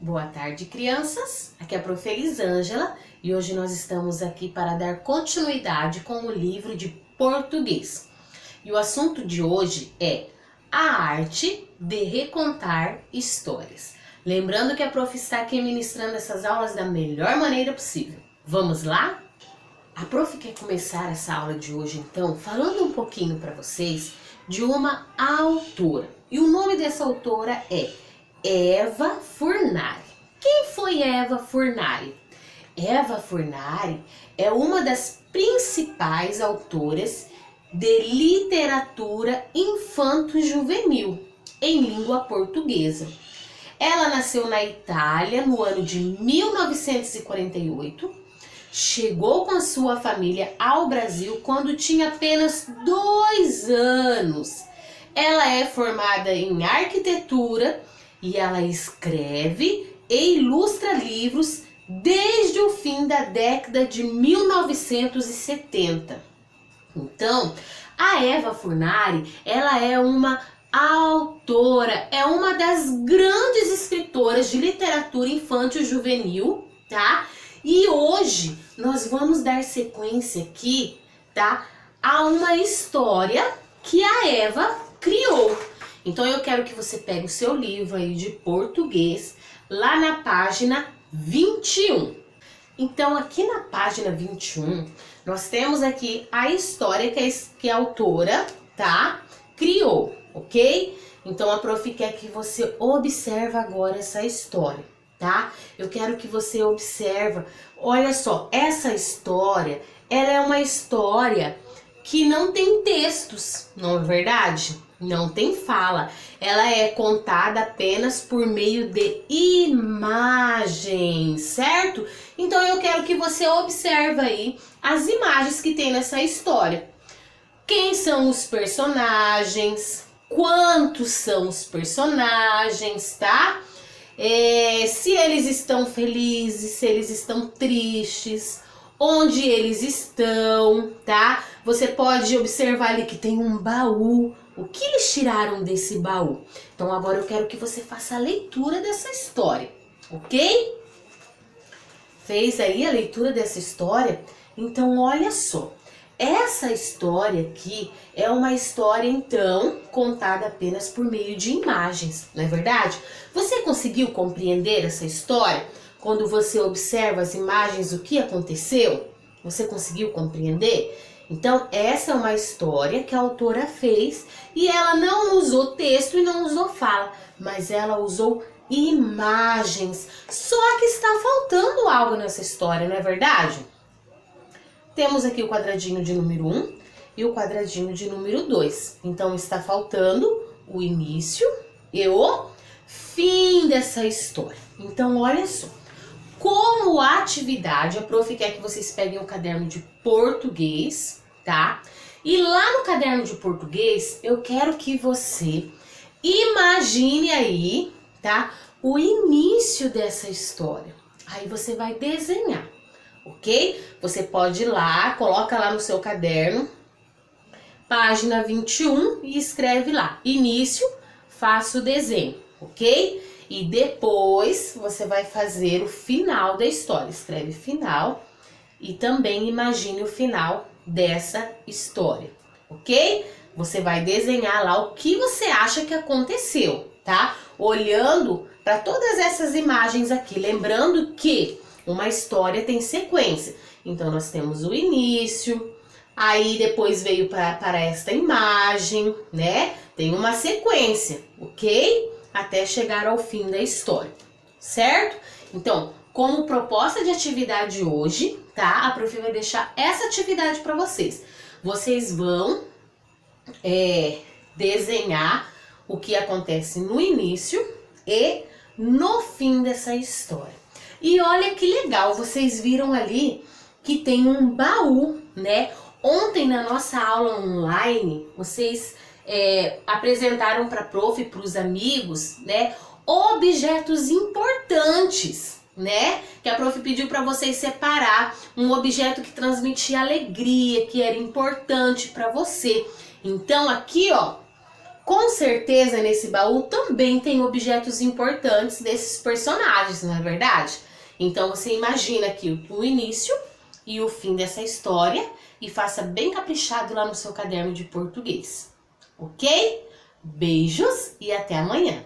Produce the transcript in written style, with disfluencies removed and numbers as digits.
Boa tarde, crianças. Aqui é a Prof. Elisângela e hoje nós estamos aqui para dar continuidade com o livro de português. E o assunto de hoje é a arte de recontar histórias. Lembrando que a Prof está aqui ministrando essas aulas da melhor maneira possível. Vamos lá? A Prof quer começar essa aula de hoje, então, falando um pouquinho para vocês de uma autora. E o nome dessa autora é Eva Furnari. Quem foi Eva Furnari? Eva Furnari é uma das principais autoras de literatura infanto-juvenil em língua portuguesa. Ela nasceu na Itália no ano de 1948, chegou com a sua família ao Brasil quando tinha apenas 2 anos. Ela é formada em arquitetura e ela escreve e ilustra livros desde o fim da década de 1970. Então, a Eva Furnari, ela é uma autora, é uma das grandes escritoras de literatura infantil juvenil, tá? E hoje nós vamos dar sequência aqui, tá? A uma história que a Eva criou. Então eu quero que você pegue o seu livro aí de português, lá na página 21. Então aqui na página 21, nós temos aqui a história que a autora, tá, criou, ok? Então a Prof quer que você observe agora essa história, tá? Eu quero que você observe, olha só, essa história, ela é uma história que não tem textos, não é verdade? Não tem fala, ela é contada apenas por meio de imagens, certo? Então eu quero que você observe aí as imagens que tem nessa história. Quem são os personagens, quantos são os personagens, tá? Se eles estão felizes, se eles estão tristes, onde eles estão, tá? Você pode observar ali que tem um baú. O que eles tiraram desse baú? Então agora eu quero que você faça a leitura dessa história, ok? Fez aí a leitura dessa história? Então olha só, essa história aqui é uma história então contada apenas por meio de imagens, não é verdade? Você conseguiu compreender essa história? Quando você observa as imagens, o que aconteceu? Você conseguiu compreender? Então, essa é uma história que a autora fez e ela não usou texto e não usou fala, mas ela usou imagens. Só que está faltando algo nessa história, não é verdade? Temos aqui o quadradinho de número 1 e o quadradinho de número 2. Então, está faltando o início e o fim dessa história. Então, olha só. Como atividade, a Prof quer que vocês peguem o caderno de português, tá? E lá no caderno de português, eu quero que você imagine aí, tá? O início dessa história. Aí você vai desenhar, ok? Você pode ir lá, coloca lá no seu caderno, página 21 e escreve lá, início, faça o desenho, ok? E depois você vai fazer o final da história. Escreve final e também imagine o final dessa história, ok? Você vai desenhar lá o que você acha que aconteceu, tá? Olhando para todas essas imagens aqui. Lembrando que uma história tem sequência. Então nós temos o início, aí depois veio para esta imagem, né? Tem uma sequência, ok? Até chegar ao fim da história, certo? Então, como proposta de atividade hoje, tá? A Prof vai deixar essa atividade para vocês. Vocês vão desenhar o que acontece no início e no fim dessa história. E olha que legal, vocês viram ali que tem um baú, né? Ontem na nossa aula online, vocês apresentaram para a Prof e para os amigos, né, objetos importantes, né, que a Prof pediu para vocês separar um objeto que transmitia alegria, que era importante para você. Então aqui, ó, Com certeza nesse baú também tem objetos importantes desses personagens, não é verdade? Então você imagina aqui o início e o fim dessa história e faça bem caprichado lá no seu caderno de português, ok? Beijos e até amanhã!